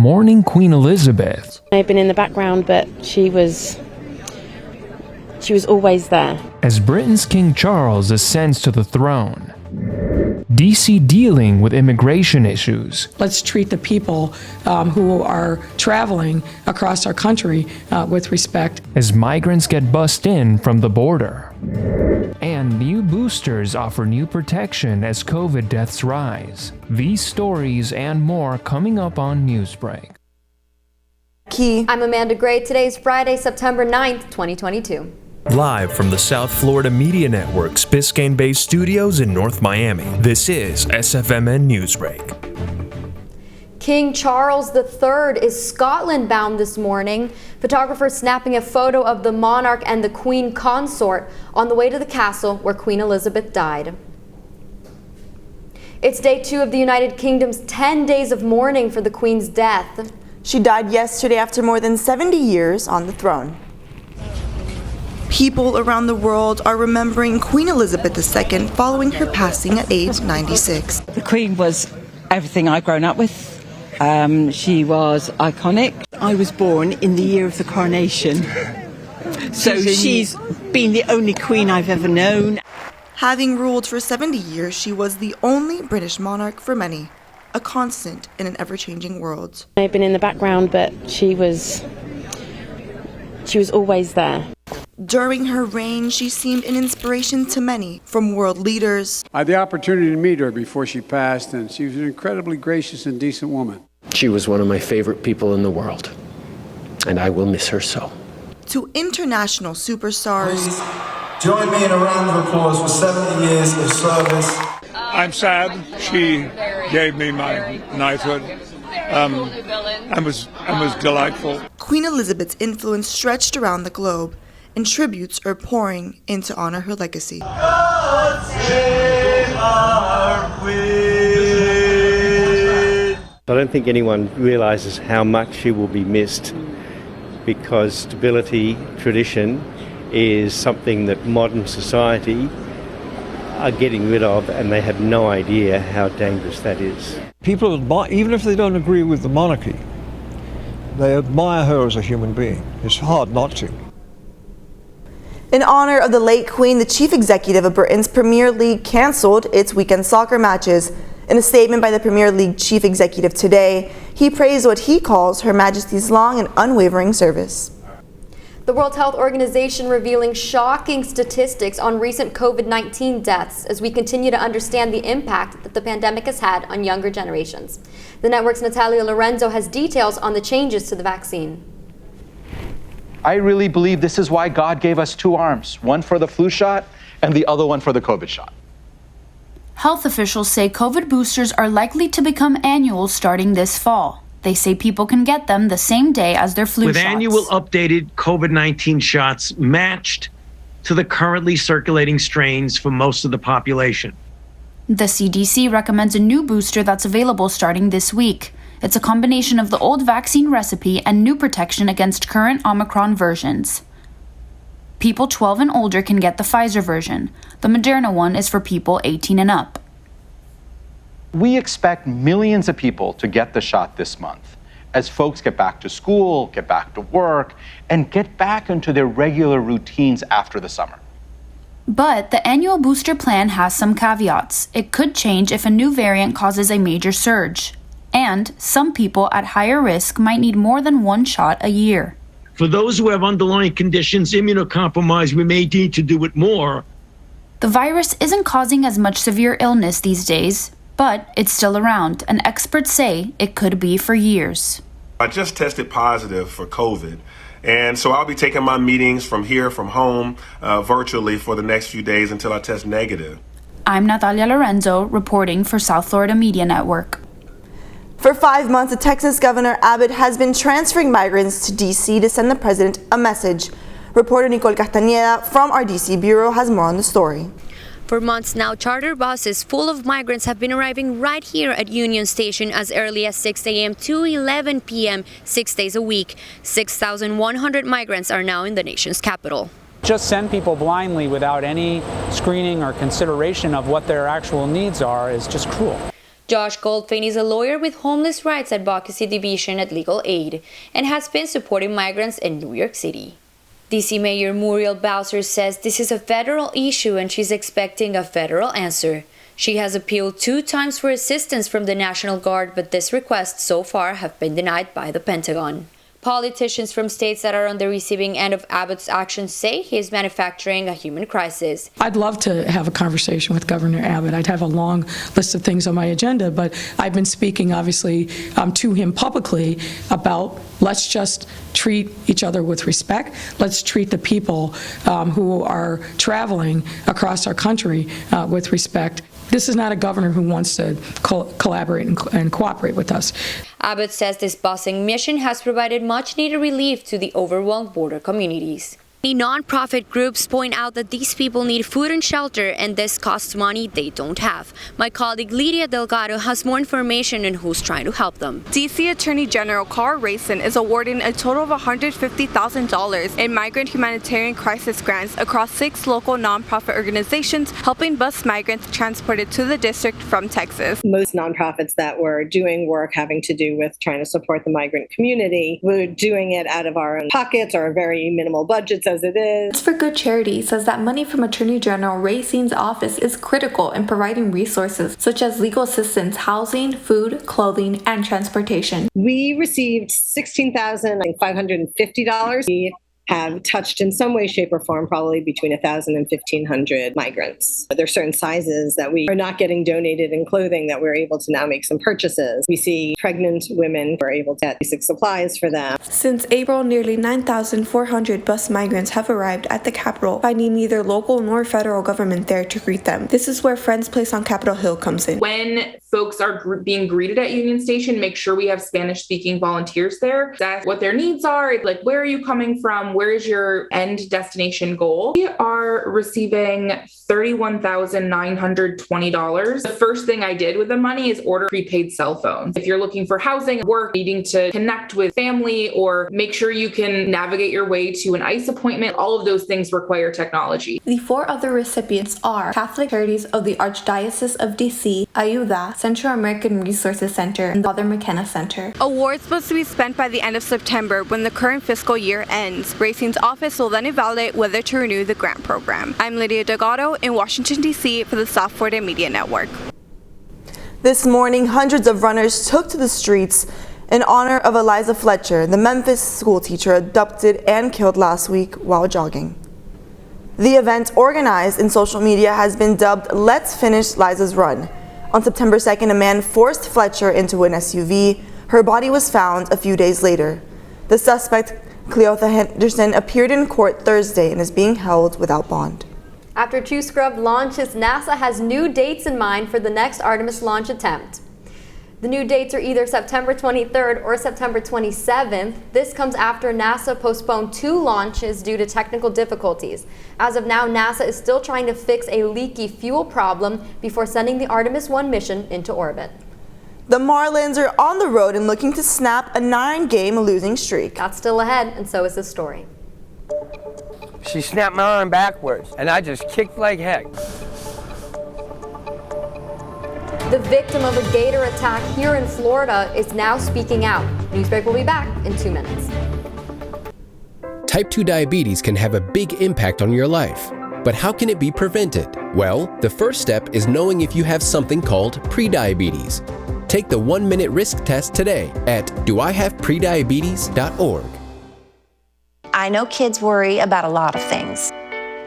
mourning Queen Elizabeth. I've been in the background, but she was always there. As Britain's King Charles ascends to the throne, DC dealing with immigration issues. Let's treat the people who are traveling across our country with respect. As migrants get bussed in from the border. And new boosters offer new protection as COVID deaths rise. These stories and more coming up on Newsbreak. I'm Amanda Gray. Today's Friday, September 9th, 2022. Live from the South Florida Media Network's Biscayne-based studios in North Miami, this is SFMN Newsbreak. King Charles III is Scotland-bound this morning. Photographers snapping a photo of the monarch and the Queen consort on the way to the castle where Queen Elizabeth died. It's day 2 of the United Kingdom's 10 days of mourning for the Queen's death. She died yesterday after more than 70 years on the throne. People around the world are remembering Queen Elizabeth II following her passing at age 96. The Queen was everything I've grown up with. She was iconic. I was born in the year of the coronation, so she's been the only queen I've ever known. Having ruled for 70 years, she was the only British monarch for many, a constant in an ever-changing world. I've been in the background, but she was always there. During her reign, she seemed an inspiration to many, from world leaders. I had the opportunity to meet her before she passed, and she was an incredibly gracious and decent woman. She was one of my favorite people in the world, and I will miss her so. To international superstars. Please join me in a round of applause for 70 years of service. I'm sad. She gave me my knighthood. and was delightful. Queen Elizabeth's influence stretched around the globe, and tributes are pouring in to honor her legacy. God save our Queen. I don't think anyone realises how much she will be missed, because stability, tradition, is something that modern society are getting rid of, and they have no idea how dangerous that is. People, even if they don't agree with the monarchy, they admire her as a human being. It's hard not to. In honor of the late Queen, the chief executive of Britain's Premier League cancelled its weekend soccer matches. In a statement by the Premier League chief executive today, he praised what he calls Her Majesty's long and unwavering service. The World Health Organization revealing shocking statistics on recent COVID-19 deaths as we continue to understand the impact that the pandemic has had on younger generations. The network's Natalia Lorenzo has details on the changes to the vaccine. I really believe this is why God gave us two arms, one for the flu shot and the other one for the COVID shot. Health officials say COVID boosters are likely to become annual starting this fall. They say people can get them the same day as their flu shots. With annual updated COVID-19 shots matched to the currently circulating strains for most of the population. The CDC recommends a new booster that's available starting this week. It's a combination of the old vaccine recipe and new protection against current Omicron versions. People 12 and older can get the Pfizer version. The Moderna one is for people 18 and up. We expect millions of people to get the shot this month as folks get back to school, get back to work, and get back into their regular routines after the summer. But the annual booster plan has some caveats. It could change if a new variant causes a major surge. And some people at higher risk might need more than one shot a year. For those who have underlying conditions, immunocompromised, we may need to do it more. The virus isn't causing as much severe illness these days, but it's still around, and experts say it could be for years. I just tested positive for COVID, and so I'll be taking my meetings from here, from home, virtually for the next few days until I test negative. I'm Natalia Lorenzo, reporting for South Florida Media Network. For 5 months, the Texas Governor Abbott has been transferring migrants to D.C. to send the president a message. Reporter Nicole Castañeda from our D.C. Bureau has more on the story. For months now, charter buses full of migrants have been arriving right here at Union Station as early as 6 a.m. to 11 p.m. 6 days a week. 6,100 migrants are now in the nation's capital. Just send people blindly without any screening or consideration of what their actual needs are is just cruel. Josh Goldfein is a lawyer with Homeless Rights Advocacy Division at Legal Aid and has been supporting migrants in New York City. DC Mayor Muriel Bowser says this is a federal issue and she's expecting a federal answer. She has appealed 2 times for assistance from the National Guard, but this request so far have been denied by the Pentagon. Politicians from states that are on the receiving end of Abbott's actions say he is manufacturing a human crisis. I'd love to have a conversation with Governor Abbott. I'd have a long list of things on my agenda, but I've been speaking, obviously, to him publicly about let's just treat each other with respect. Let's treat the people who are traveling across our country with respect. This is not a governor who wants to collaborate and cooperate with us. Abbott says this busing mission has provided much-needed relief to the overwhelmed border communities. Many non-profit groups point out that these people need food and shelter, and this costs money they don't have. My colleague Lydia Delgado has more information on who's trying to help them. D.C. Attorney General Carl Racine is awarding a total of $150,000 in migrant humanitarian crisis grants across 6 local non-profit organizations helping bus migrants transported to the district from Texas. Most nonprofits that were doing work having to do with trying to support the migrant community were doing it out of our own pockets or very minimal budgets as it is. For Good Charity says that money from Attorney General Racine's office is critical in providing resources such as legal assistance, housing, food, clothing, and transportation. We received $16,550. We have touched in some way, shape, or form probably between 1,000 and 1,500 migrants. There are certain sizes that we are not getting donated in clothing that we're able to now make some purchases. We see pregnant women, we're able to get basic supplies for them. Since April, nearly 9,400 bus migrants have arrived at the Capitol, finding neither local nor federal government there to greet them. This is where Friends Place on Capitol Hill comes in. When folks are being greeted at Union Station, make sure we have Spanish-speaking volunteers there. That's what their needs are. Like, where are you coming from? Where is your end destination goal? We are receiving $31,920. The first thing I did with the money is order prepaid cell phones. If you're looking for housing, work, needing to connect with family, or make sure you can navigate your way to an ICE appointment, all of those things require technology. The 4 other recipients are Catholic Charities of the Archdiocese of DC, Ayuda, Central American Resources Center, and the Father McKenna Center. Awards must be spent by the end of September when the current fiscal year ends. Racine's office will then evaluate whether to renew the grant program. I'm Lydia Delgado in Washington, D.C. for the South Florida Media Network. This morning, hundreds of runners took to the streets in honor of Eliza Fletcher, the Memphis schoolteacher abducted and killed last week while jogging. The event, organized in social media, has been dubbed Let's Finish Liza's Run. On September 2nd, a man forced Fletcher into an SUV. Her body was found a few days later. The suspect, Cleotha Henderson, appeared in court Thursday and is being held without bond. After 2 Scrub launches, NASA has new dates in mind for the next Artemis launch attempt. The new dates are either September 23rd or September 27th. This comes after NASA postponed 2 launches due to technical difficulties. As of now, NASA is still trying to fix a leaky fuel problem before sending the Artemis 1 mission into orbit. The Marlins are on the road and looking to snap a 9-game losing streak. That's still ahead, and so is this story. She snapped my arm backwards, and I just kicked like heck. The victim of a gator attack here in Florida is now speaking out. Newsbreak will be back in 2 minutes. Type 2 diabetes can have a big impact on your life. But how can it be prevented? Well, the first step is knowing if you have something called prediabetes. Take the 1-minute risk test today at doihaveprediabetes.org. I know kids worry about a lot of things.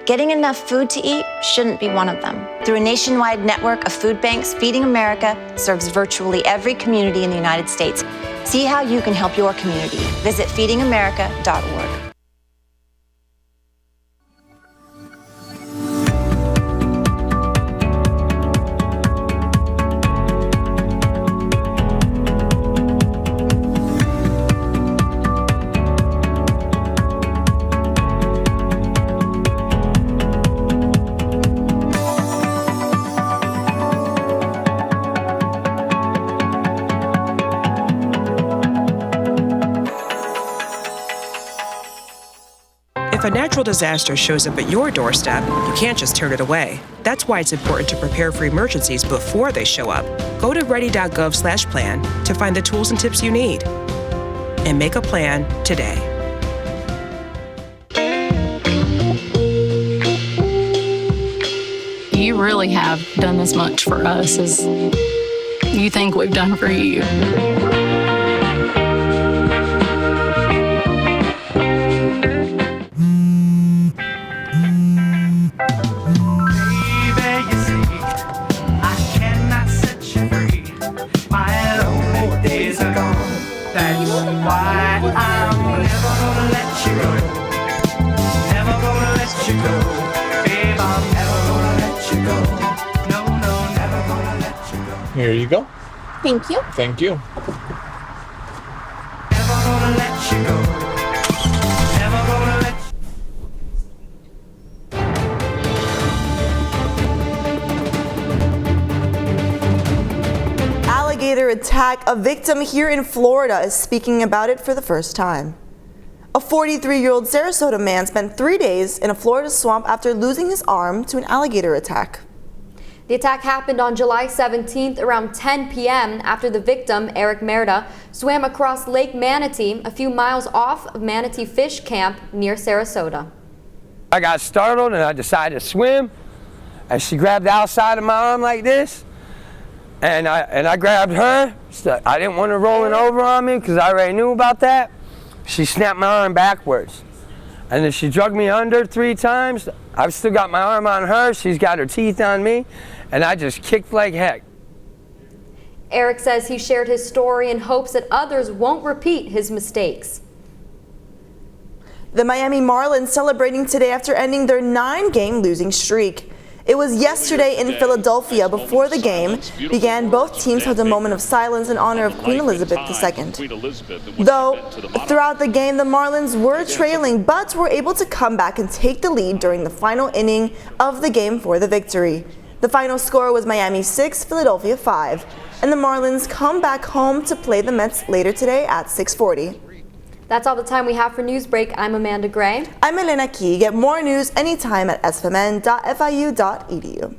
Getting enough food to eat shouldn't be one of them. Through a nationwide network of food banks, Feeding America serves virtually every community in the United States. See how you can help your community. Visit feedingamerica.org. If a natural disaster shows up at your doorstep, you can't just turn it away. That's why it's important to prepare for emergencies before they show up. Go to ready.gov/plan to find the tools and tips you need. And make a plan today. You really have done as much for us as you think we've done for you. Here you go. Thank you. Thank you. Alligator attack. A victim here in Florida is speaking about it for the first time. A 43-year-old Sarasota man spent 3 days in a Florida swamp after losing his arm to an alligator attack. The attack happened on July 17th around 10 p.m. after the victim, Eric Merida, swam across Lake Manatee a few miles off of Manatee Fish Camp near Sarasota. I got startled and I decided to swim, and she grabbed the outside of my arm like this, and I grabbed her. So I didn't want her rolling over on me because I already knew about that. She snapped my arm backwards, and then she dragged me under 3 times. I've still got my arm on her, she's got her teeth on me, and I just kicked like heck. Eric says he shared his story in hopes that others won't repeat his mistakes. The Miami Marlins celebrating today after ending their 9-game losing streak. It was yesterday in Philadelphia. Before the game began, both teams held a moment of silence in honor of Queen Elizabeth II. Though, throughout the game, the Marlins were trailing, but were able to come back and take the lead during the final inning of the game for the victory. The final score was Miami 6, Philadelphia 5, and the Marlins come back home to play the Mets later today at 6:40. That's all the time we have for Newsbreak. I'm Amanda Gray. I'm Elena Key. Get more news anytime at sfmn.fiu.edu.